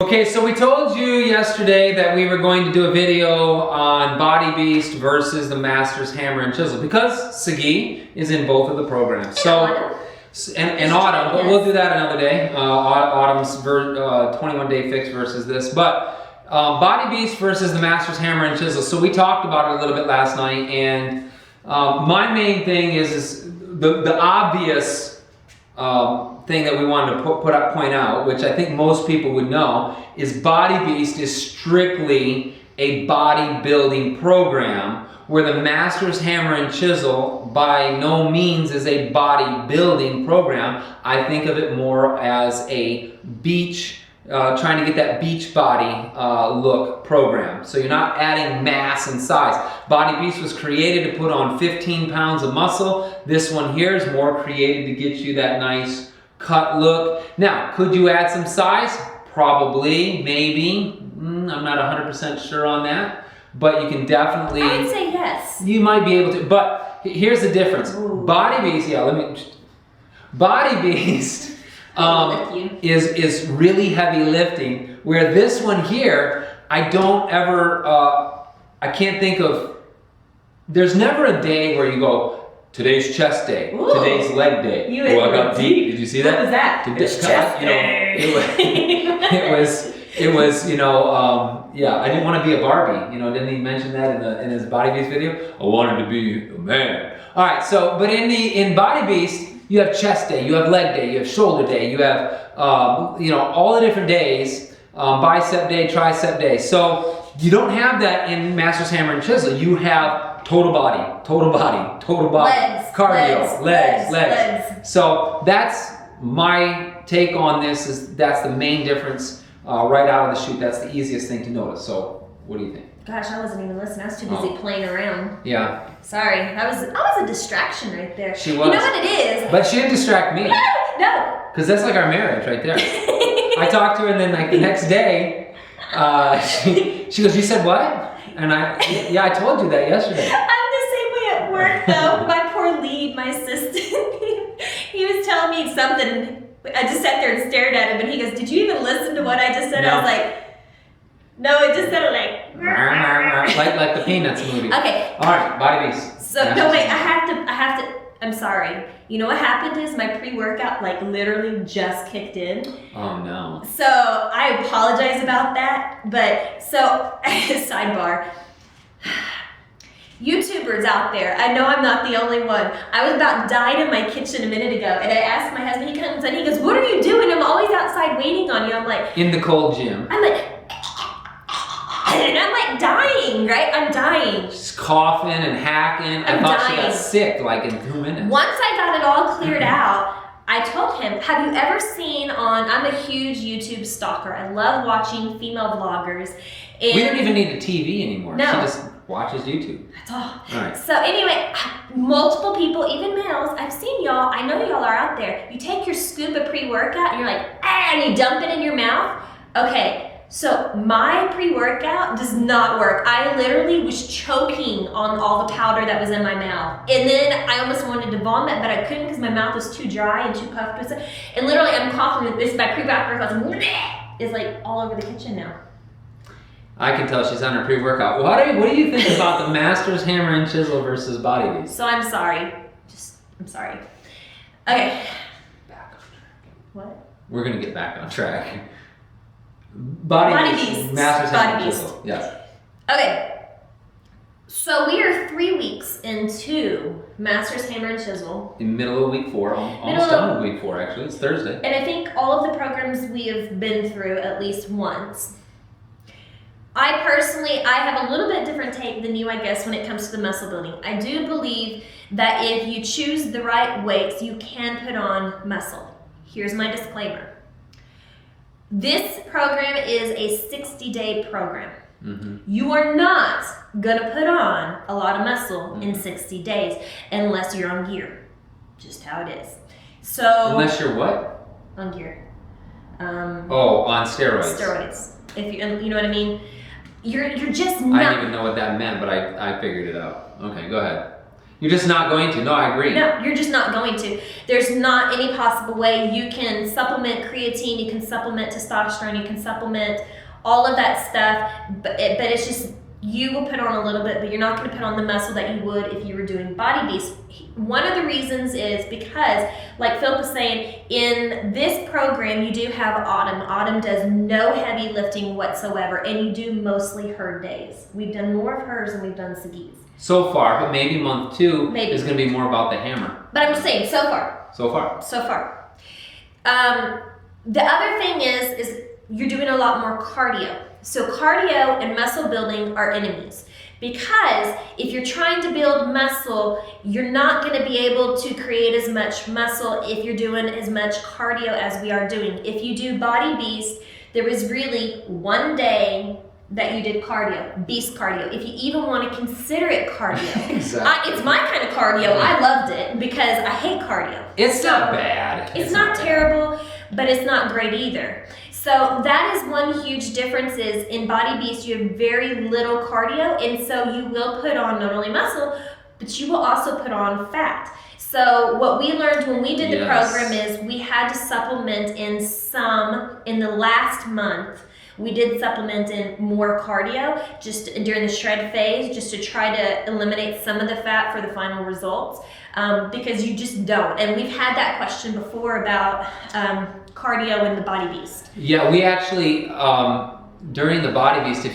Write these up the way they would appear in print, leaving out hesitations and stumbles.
Okay, so we told you yesterday that we were going to do a video on Body Beast versus the Masters Hammer and Chisel because Sagi is in both of the programs. And Autumn, but we'll do that another day. Autumn's 21-day fix versus this. But Body Beast versus the Masters Hammer and Chisel. So we talked about it a little bit last night, and my main thing is the obvious thing that we wanted to point out, which I think most people would know, is Body Beast is strictly a bodybuilding program, where the Masters Hammer and Chisel by no means is a bodybuilding program. I think of it more as a beach, trying to get that beach body look program. So you're not adding mass and size. Body Beast was created to put on 15 pounds of muscle. This one here is more created to get you that nice cut look. Now, could you add some size? Probably, maybe. I'm not 100% sure on that, but you can definitely... I would say yes. You might be able to, but here's the difference. Ooh. Body Beast, Body Beast is really heavy lifting, where this one here, I don't ever, I can't think of, there's never a day where you go, today's chest day, ooh, today's leg day. I got deep. Did you see that? What was that? It's chest day. It was, yeah, I didn't want to be a Barbie. Didn't he mention that in his Body Beast video? I wanted to be a man. All right, so, but in Body Beast, you have chest day, you have leg day, you have shoulder day, you have, all the different days, bicep day, tricep day. So you don't have that in Masters Hammer and Chisel. You have total body, legs, cardio, legs. So that's my take on this. That's the main difference right out of the chute. That's the easiest thing to notice. So what do you think? Gosh, I wasn't even listening. I was too busy playing around. Yeah. Sorry, I was a distraction right there. She was. You know what it is? But she didn't distract me. No. Because that's like our marriage right there. I talked to her, and then like the next day, she goes, "You said what?" And I told you that yesterday. I'm the same way at work though. My poor lead, my assistant, he was telling me something. I just sat there and stared at him, and he goes, "Did you even listen to what I just said?" No. I was like, "No, it just sounded like like the Peanuts movie." Okay. All right, Body Beast. So no, wait. I have to. I'm sorry. You know what happened is my pre-workout literally just kicked in. Oh no. So I apologize about that. But so sidebar. YouTubers out there, I know I'm not the only one. I was about died in my kitchen a minute ago, and I asked my husband, he comes and he goes, "What are you doing? I'm always outside waiting on you." I'm like, in the cold gym. I'm like, and I'm like dying, right? I'm dying. She's coughing and hacking. I thought she got sick in 2 minutes. Once I got it all cleared out, I told him, have you ever seen I'm a huge YouTube stalker. I love watching female vloggers. And we don't even need the TV anymore. No. She just watches YouTube. That's all. All right. So anyway, multiple people, even males, I've seen y'all, I know y'all are out there. You take your scoop of pre-workout and you're like, and you dump it in your mouth. Okay. So my pre-workout does not work. I literally was choking on all the powder that was in my mouth. And then I almost wanted to vomit, but I couldn't because my mouth was too dry and too puffed with it. And literally I'm coughing with this, my pre-workout is all over the kitchen now. I can tell she's on her pre-workout. What do you think about the Masters Hammer and Chisel versus Body Beast? So I'm sorry. I'm sorry. Okay. Back on track. What? We're going to get back on track. Body Beast. Masters Hammer and Chisel. Yes. Okay. So we are 3 weeks into Masters Hammer and Chisel. In the middle of week 4. Almost done with week 4, actually. It's Thursday. And I think all of the programs we have been through at least once. I personally, I have a little bit different take than you, I guess, when it comes to the muscle building. I do believe that if you choose the right weights, you can put on muscle. Here's my disclaimer. This program is a 60-day program. Mm-hmm. You are not going to put on a lot of muscle in 60 days unless you're on gear. Just how it is. So unless you're what? On gear. On steroids. Steroids. If you know what I mean? You're just not. I didn't even know what that meant, but I figured it out. Okay, go ahead. You're just not going to. No, I agree. No, you're just not going to. There's not any possible way. You can supplement creatine, you can supplement testosterone, you can supplement all of that stuff, but it's just, you will put on a little bit, but you're not going to put on the muscle that you would if you were doing Body Beast. One of the reasons is because, like Phillip was saying, in this program you do have Autumn. Autumn does no heavy lifting whatsoever, and you do mostly her days. We've done more of hers than we've done Sagi's. So far, but maybe month 2 is going to be more about the hammer. But I'm just saying, so far. So far. So far. The other thing is you're doing a lot more cardio. So cardio and muscle building are enemies. Because if you're trying to build muscle, you're not going to be able to create as much muscle if you're doing as much cardio as we are doing. If you do Body Beast, there was really one day that you did cardio, beast cardio, if you even want to consider it cardio. Exactly. It's my kind of cardio. I loved it because I hate cardio. It's not bad. It's not terrible, but it's not great either. So that is one huge difference is in Body Beast, you have very little cardio, and so you will put on not only muscle, but you will also put on fat. So what we learned when we did the program is we had to supplement in the last month. We did supplement in more cardio just during the shred phase, just to try to eliminate some of the fat for the final results, because you just don't. And we've had that question before about cardio in the Body Beast. Yeah, we actually, during the Body Beast, I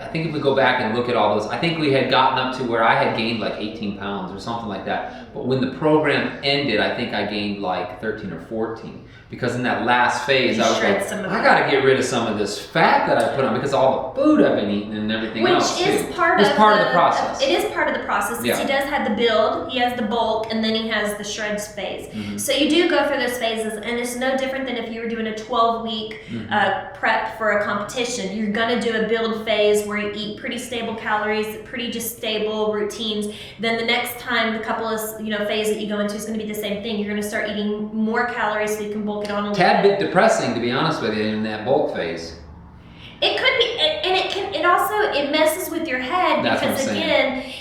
think if we go back and look at all those, I think we had gotten up to where I had gained like 18 pounds or something like that. But when the program ended, I think I gained like 13 or 14. Because in that last phase, I was like, I got to get rid of some of this fat that I put on because of all the food I've been eating and everything else. Which is part of the process. It is part of the process because he does have the build, he has the bulk, and then he has the shreds phase. Mm-hmm. So you do go through those phases, and it's no different than if you were doing a 12-week prep for a competition. You're going to do a build phase where you eat pretty stable calories, pretty just stable routines. Then the next time, the couple of phase that you go into is going to be the same thing. You're going to start eating more calories so you can bulk it on a little tad bit depressing, to be honest with you, in that bulk phase. It could be, and it also messes with your head. That's because again,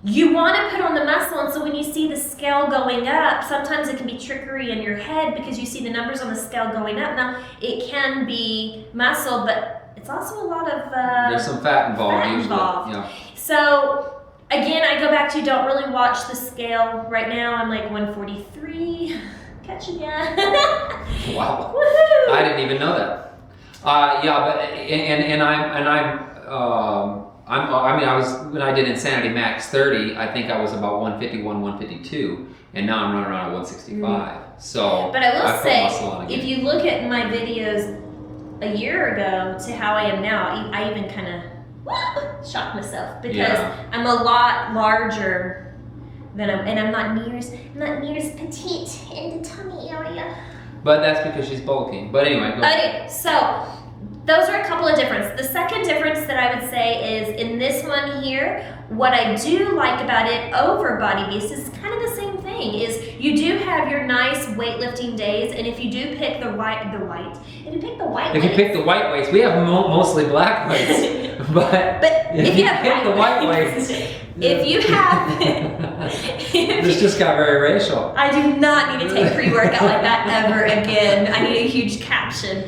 you want to put on the muscle, and so when you see the scale going up, sometimes it can be trickery in your head because you see the numbers on the scale going up. Now it can be muscle, but it's also a lot of there's some fat involved usually. Yeah. So again, I go back to don't really watch the scale right now. I'm like 143. Catching ya. Wow. Woohoo! I didn't even know that. Yeah, but I was when I did Insanity Max 30, I think I was about 151, 152, and now I'm running around at 165. So, but I will say, if you look at my videos a year ago to how I am now, I even kind of shocked myself because I'm a lot larger. And I'm not near as petite in the tummy area. But that's because she's bulking. But anyway, go ahead. Okay, so those are a couple of differences. The second difference that I would say is in this one here, what I do like about it over Body Beast is kind of the same thing, is you do have your nice weightlifting days, and if you do pick if you pick the white weights, we have mostly black weights, but if you pick the white weights, if you have, this just got very racial. I do not need to take pre-workout like that ever again. I need a huge caption.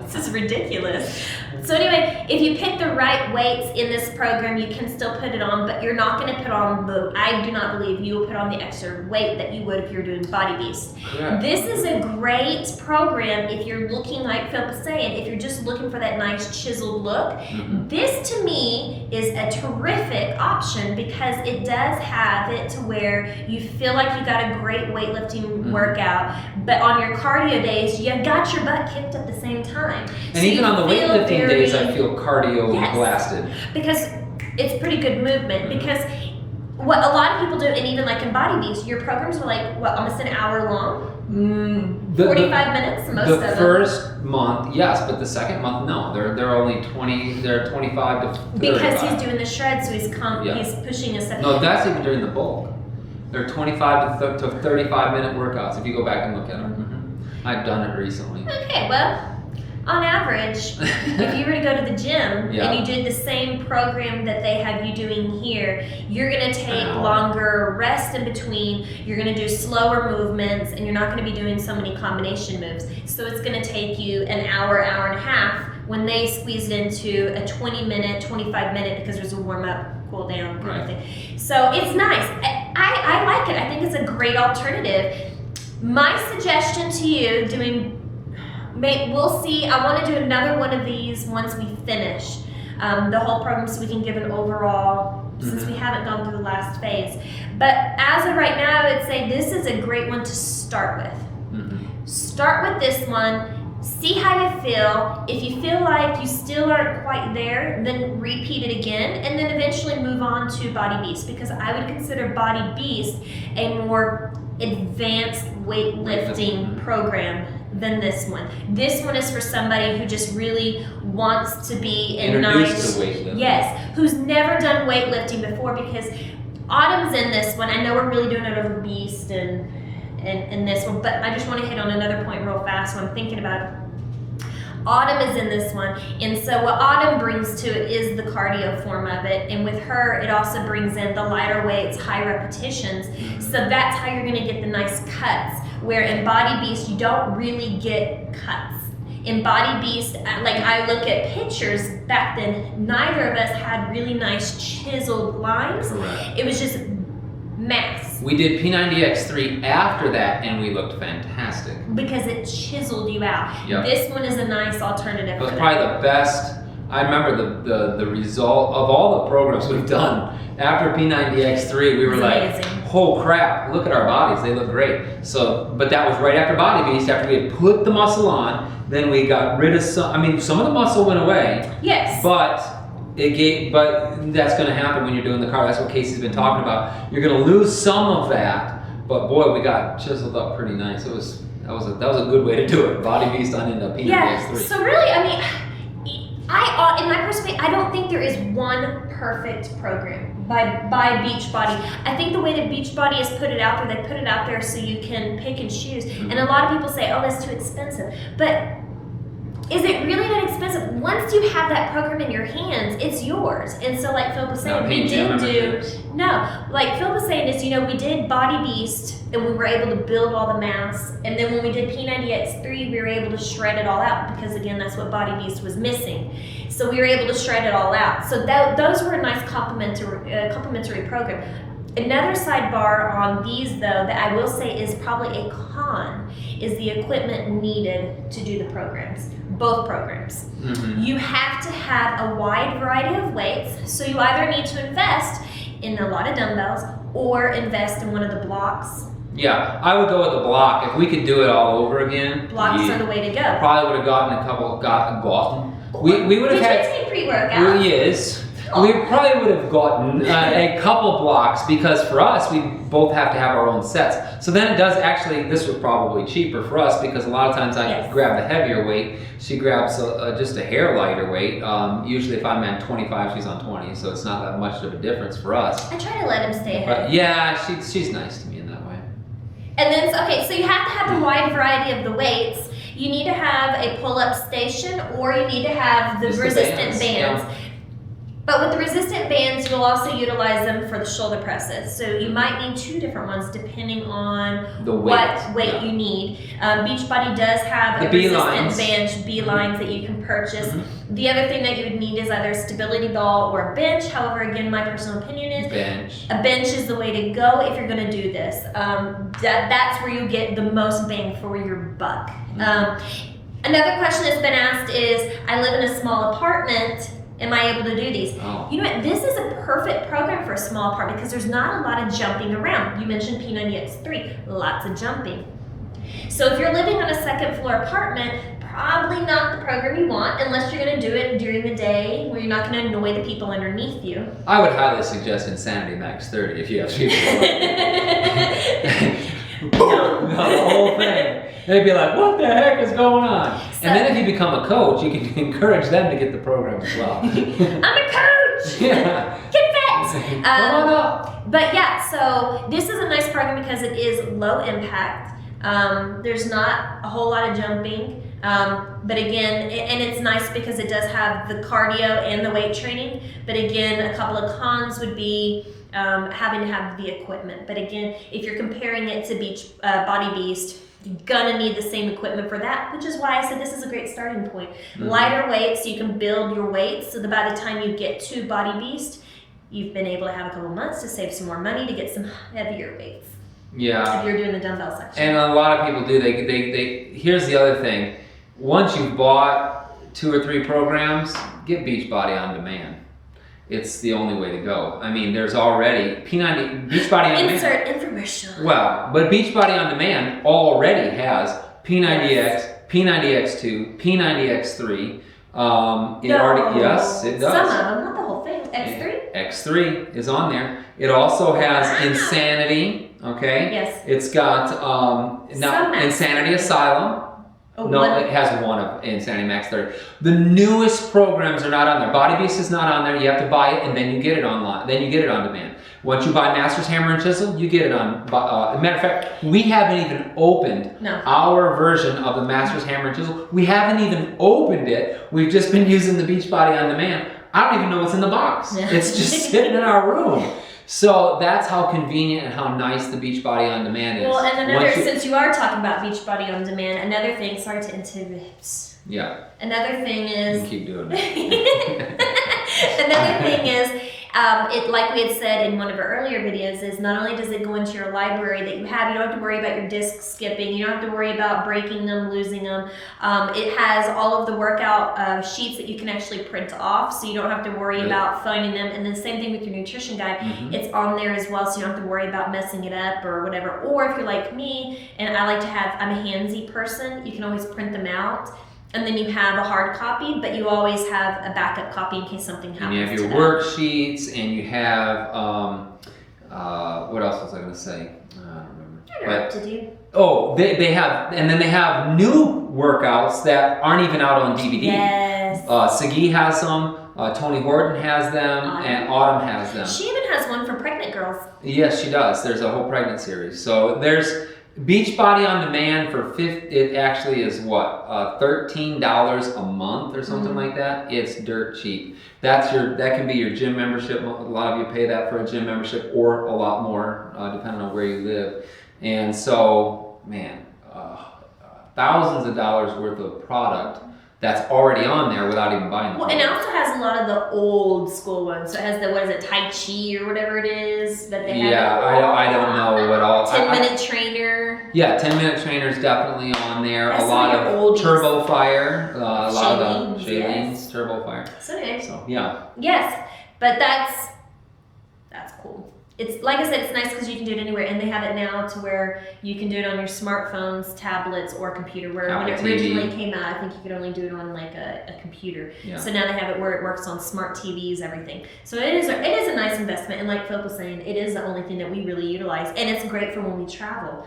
This is ridiculous. So anyway, if you pick the right weights in this program, you can still put it on, but you're not going to put on I do not believe you will put on the extra weight that you would if you're doing Body Beast. Correct. This is a great program if you're looking, like Phillip was saying, if you're just looking for that nice chiseled look. Mm-hmm. This to me is a terrific option because it does have it to where you feel like you got a great weightlifting workout, but on your cardio days, you got your butt kicked at the same time. And so even on the weightlifting days, I feel cardio blasted. Because it's pretty good movement. Because what a lot of people do, and even like in Body Beast, your programs are like, almost an hour long? 45 minutes, most of them. The first month, yes, but the second month, no. They're only 20, they're 25 to 35. Because he's doing the shred, so he's pushing his stuff. No, that's even during the bulk. They're 25 to 35 minute workouts if you go back and look at them. Mm-hmm. I've done it recently. Okay, well, On average, if you were to go to the gym and you did the same program that they have you doing here, you're going to take longer rest in between, you're going to do slower movements, and you're not going to be doing so many combination moves. So it's going to take you an hour, hour and a half when they squeeze it into a 20-minute, 25-minute because there's a warm-up, cool down kind of thing. So it's nice. I like it. I think it's a great alternative. My suggestion to you, we'll see. I want to do another one of these once we finish the whole program so we can give an overall, since we haven't gone through the last phase. But as of right now, I would say this is a great one to start with. Start with this one. See how you feel. If you feel like you still aren't quite there, then repeat it again, and then eventually move on to Body Beast, because I would consider Body Beast a more advanced weightlifting program than this one. This one is for somebody who just really wants to be introduced to weightlifting. Yes, who's never done weightlifting before, because Autumn's in this one. I know we're really doing it over Beast and this one, but I just want to hit on another point real fast when I'm thinking about it. Autumn is in this one, and so what Autumn brings to it is the cardio form of it, and with her it also brings in the lighter weights, high repetitions, so that's how you're going to get the nice cuts, where in Body Beast you don't really get cuts. In Body Beast, like I look at pictures back then, neither of us had really nice chiseled lines. Correct. It was just mass. We did P90X3 after that, and we looked fantastic. Because it chiseled you out. Yep. This one is a nice alternative. It was probably the best. I remember the result of all the programs we've done. After P90X3, we were like, oh crap, look at our bodies, they look great. So, but that was right after Body Beast, after we had put the muscle on, then we got rid of some of the muscle went away. Yes. But that's going to happen when you're doing the cardio. That's what Casey's been talking about. You're going to lose some of that, but boy, we got chiseled up pretty nice. That was a good way to do it. Body Beast on into P90X3. Yeah. So really, in my perspective, I don't think there is one perfect program by Beachbody. I think the way that Beachbody has put it out there, they put it out there so you can pick and choose. And a lot of people say, oh, that's too expensive. But is it really that expensive? Once you have that program in your hands, it's yours. And so like Phillip was saying, we did Body Beast and we were able to build all the mass. And then when we did P90X3, we were able to shred it all out because again, that's what Body Beast was missing. So we were able to shred it all out. So those were a nice complementary program. Another sidebar on these though that I will say is probably a con is the equipment needed to do the programs. Both programs. You have to have a wide variety of weights, so you either need to invest in a lot of dumbbells or invest in one of the blocks. Yeah, I would go with the block. If we could do it all over again, blocks are the way to go. Probably would have gotten a couple. We would have had. Did you take pre-workout? Yes. We probably would have gotten a couple blocks because for us, we both have to have our own sets. So then it does actually, this was probably cheaper for us because a lot of times I grab the heavier weight. She grabs just a hair lighter weight. Usually if I'm at 25, she's on 20. So it's not that much of a difference for us. I try to let him stay ahead. But yeah, she's nice to me in that way. And then, so you have to have a wide variety of the weights. You need to have a pull-up station or you need to have the resistant bands. Yeah. But with the resistant bands, you'll also utilize them for the shoulder presses. So you might need two different ones depending on what weight you need. Beachbody does have a resistant band, B-lines that you can purchase. The other thing that you would need is either a stability ball or a bench. However, again, my personal opinion is a bench is the way to go if you're going to do this. That's where you get the most bang for your buck. Another question that's been asked is, I live in a small apartment. Am I able to do these? Oh. You know what? This is a perfect program for a small apartment because there's not a lot of jumping around. You mentioned P90X3, lots of jumping. So if you're living on a second floor apartment, probably not the program you want unless you're going to do it during the day where you're not going to annoy the people underneath you. I would highly suggest Insanity Max 30 if you have people. The whole thing. They'd be like, what the heck is going on? So, and then if you become a coach, you can encourage them to get the program as well. I'm a coach! Yeah. Get fit! Come on up. But yeah, so this is a nice program because it is low impact. There's not a whole lot of jumping. But again, and it's nice because it does have the cardio and the weight training. But again, a couple of cons would be having to have the equipment. But again, if you're comparing it to Beachbody Beast, you're gonna need the same equipment for that, which is why I said this is a great starting point. Lighter weights, so you can build your weights, so that by the time you get to Body Beast, you've been able to have a couple months to save some more money to get some heavier weights. Yeah. If you're doing the dumbbell section. And a lot of people do. They here's the other thing. Once you've bought 2 or 3 programs, get Beachbody on demand. It's the only way to go. I mean, there's already Beachbody on Insert demand. infomercial. Well, but Beachbody on demand already has P90X, P90X2, P90X3. Yes, it does. Some of them, not the whole thing. X3? X3 is on there. It also has Insanity. Okay. Yes. It's got now Insanity Asylum. It has one of Insanity Max 30. The newest programs are not on there. Body Beast is not on there. You have to buy it and then you get it online. Then you get it on demand. Once you buy Masters Hammer and Chisel, you get it on. Matter of fact, we haven't even opened our version of the Masters Hammer and Chisel. We haven't even opened it. We've just been using the Beachbody on demand. I don't even know what's in the box. It's just sitting in our room. So that's how convenient and how nice the Beachbody on demand is. Well, and since you are talking about Beachbody on demand, another thing, sorry to interrupt. Yeah. Another thing is... You can keep doing it. Another thing is, like we had said in one of our earlier videos, is not only does it go into your library that you have, you don't have to worry about your disc skipping, you don't have to worry about breaking them, losing them. It has all of the workout sheets that you can actually print off, so you don't have to worry about finding them. And the same thing with your nutrition guide, it's on there as well, so you don't have to worry about messing it up or whatever. Or if you're like me, and I like to have, I'm a handsy person, you can always print them out. And then you have a hard copy, but you always have a backup copy in case something happens. And you have your worksheets, and you have what else was I going to say? I don't remember. I don't know what to do. Oh, they have, and then they have new workouts that aren't even out on DVD. Yes. Sagi has some. Tony Horton has them, and Autumn has them. She even has one for pregnant girls. Yes, she does. There's a whole pregnant series. So there's Beachbody on demand for it actually is what, $13 a month or something like that. It's dirt cheap. That can be your gym membership. A lot of you pay that for a gym membership, or a lot more depending on where you live. And so, man, thousands of dollars worth of product that's already on there without even buying the product. And it also has a lot of the old school ones. So it has the, what is it, Tai Chi or whatever it is that they have. Yeah, I don't know what all. 10-minute trainer. Yeah, 10-minute trainer is definitely on there. That's a lot of oldies. Turbo Fire. A lot of the Yes. Turbo Fire. So anyway. So, yeah. Yes, but that's cool. It's like I said, it's nice because you can do it anywhere, and they have it now to where you can do it on your smartphones, tablets, or computer. Where when it originally came out, I think you could only do it on like a computer. Yeah. So now they have it where it works on smart TVs, everything. So it is a nice investment, and like Phillip was saying, it is the only thing that we really utilize, and it's great for when we travel.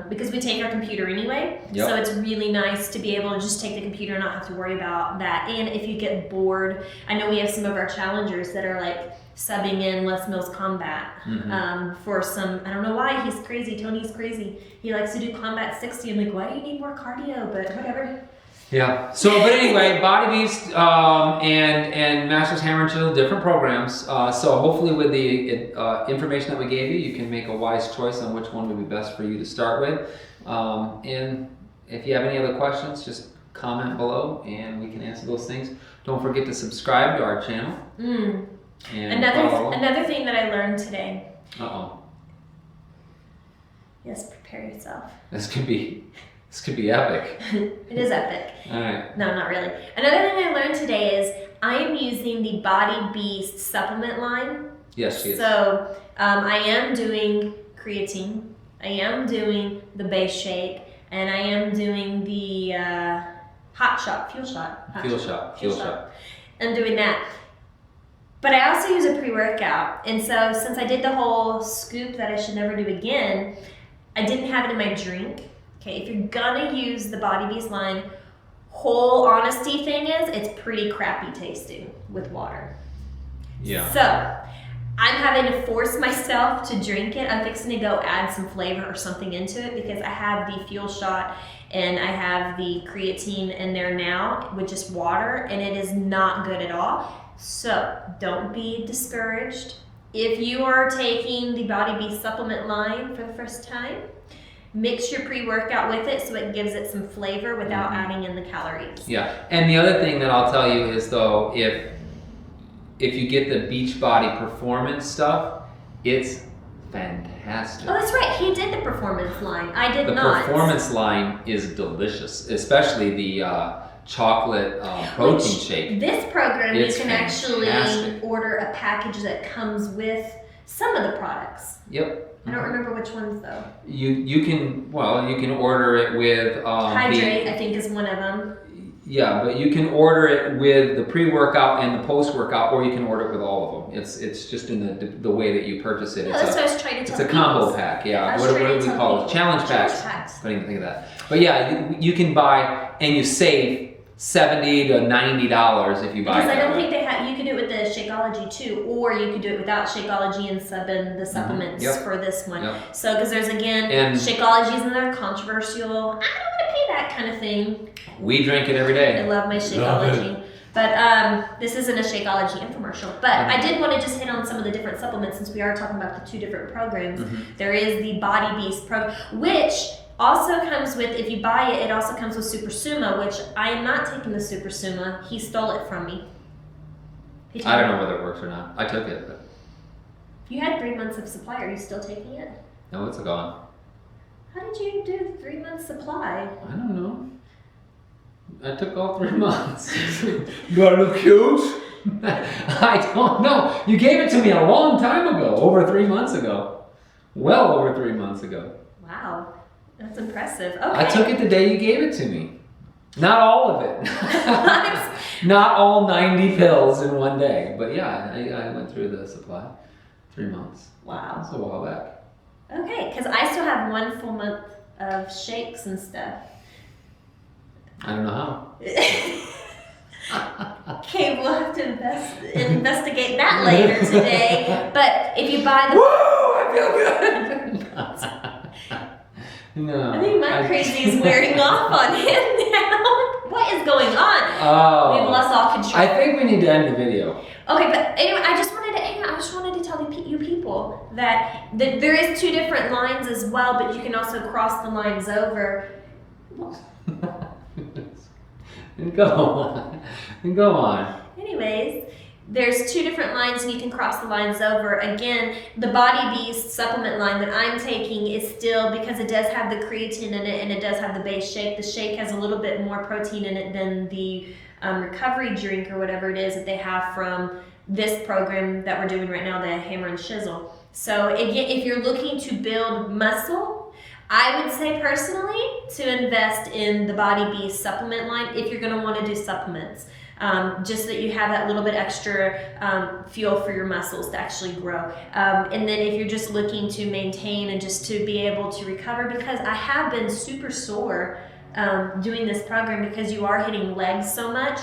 Because we take our computer anyway, so it's really nice to be able to just take the computer and not have to worry about that. And if you get bored, I know we have some of our challengers that are like subbing in Les Mills Combat for some, I don't know why, he's crazy, Tony's crazy. He likes to do Combat 60. I'm like, why do you need more cardio? But whatever. Yeah. So, but anyway, Body Beast and Masters Hammer and Chisel, different programs. So hopefully with the information that we gave you, you can make a wise choice on which one would be best for you to start with. And if you have any other questions, just comment below and we can answer those things. Don't forget to subscribe to our channel. And another thing that I learned today. Yes, prepare yourself. This could be epic. It is epic. All right. No, not really. Another thing I learned today is I am using the Body Beast supplement line. Yes, she is. So I am doing creatine. I am doing the base shake, and I am doing the fuel shot. I'm doing that. But I also use a pre-workout. And so since I did the whole scoop that I should never do again, I didn't have it in my drink. Okay, if you're gonna use the Body Beast line, whole honesty thing is, it's pretty crappy tasting with water. Yeah. So, I'm having to force myself to drink it. I'm fixing to go add some flavor or something into it because I have the fuel shot and I have the creatine in there now with just water, and it is not good at all. So don't be discouraged. If you are taking the Body Beast supplement line for the first time, mix your pre-workout with it so it gives it some flavor without adding in the calories. Yeah, and the other thing that I'll tell you is though, if you get the Beachbody performance stuff, it's fantastic. Oh, that's right. He did the performance line. I did not. The performance line is delicious, especially the chocolate protein shake. This program, It's you can fantastic. actually order a package that comes with some of the products. Yep. I don't remember which ones though. You can order it with Hydrate, I think, is one of them. Yeah, but you can order it with the pre-workout and the post-workout, or you can order it with all of them. It's just in the way that you purchase it. No, that's what I was trying to tell It's a combo pack, yeah. What do we call it? Challenge packs. I didn't even think of that. But yeah, you can buy and you save $70 to $90 if you buy. Because I don't think they have. You could do it with the Shakeology too, or you could do it without Shakeology and sub in the supplements for this one. Yep. So because there's Shakeology is another controversial. I don't want to pay that kind of thing. We drink it every day. I love my Shakeology. But this isn't a Shakeology infomercial. But I did want to just hit on some of the different supplements since we are talking about the two different programs. There is the Body Beast program, which also comes with, if you buy it, it also comes with Super Suma, which I am not taking the Super Suma. He stole it from me. I don't know whether it works or not. I took it, but you had 3 months of supply. Are you still taking it? no, it's gone. How did you do 3 months supply? I don't know. I took all 3 months. Got a cute? I don't know. You gave it to me a long time ago, over 3 months ago. Well over 3 months ago. Wow, that's impressive. Okay. I took it the day you gave it to me. Not all of it. Not all 90 pills in one day. But yeah, I went through the supply. 3 months. Wow. That's a while back. Okay, because I still have 1 full month of shakes and stuff. I don't know how. Okay, we'll have to investigate that later today. But if you buy the... Woo! I feel good! No. I think my crazy is wearing off on him now. What is going on? Oh. We've lost all control. I think we need to end the video. Okay, but anyway, I just wanted to tell you people that there is 2 different lines as well, but you can also cross the lines over. Go on. Anyways, there's 2 different lines and you can cross the lines over. Again, the Body Beast supplement line that I'm taking is still, because it does have the creatine in it and it does have the base shake. The shake has a little bit more protein in it than the recovery drink or whatever it is that they have from this program that we're doing right now, the Hammer and Chisel. So again, if you're looking to build muscle, I would say personally to invest in the Body Beast supplement line if you're going to want to do supplements. Just so that you have that little bit extra fuel for your muscles to actually grow. And then if you're just looking to maintain and just to be able to recover, because I have been super sore doing this program because you are hitting legs so much.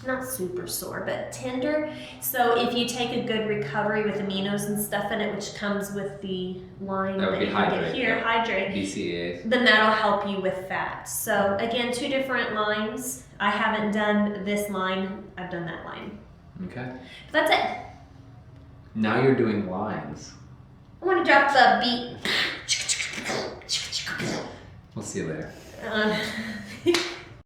Not super sore, but tender. So if you take a good recovery with aminos and stuff in it, which comes with the line that you get here, Hydrate, BCAAs, then that'll help you with that. So again, 2 different lines. I haven't done this line. I've done that line. Okay. But that's it. Now you're doing lines. I want to drop the beat. We'll see you later.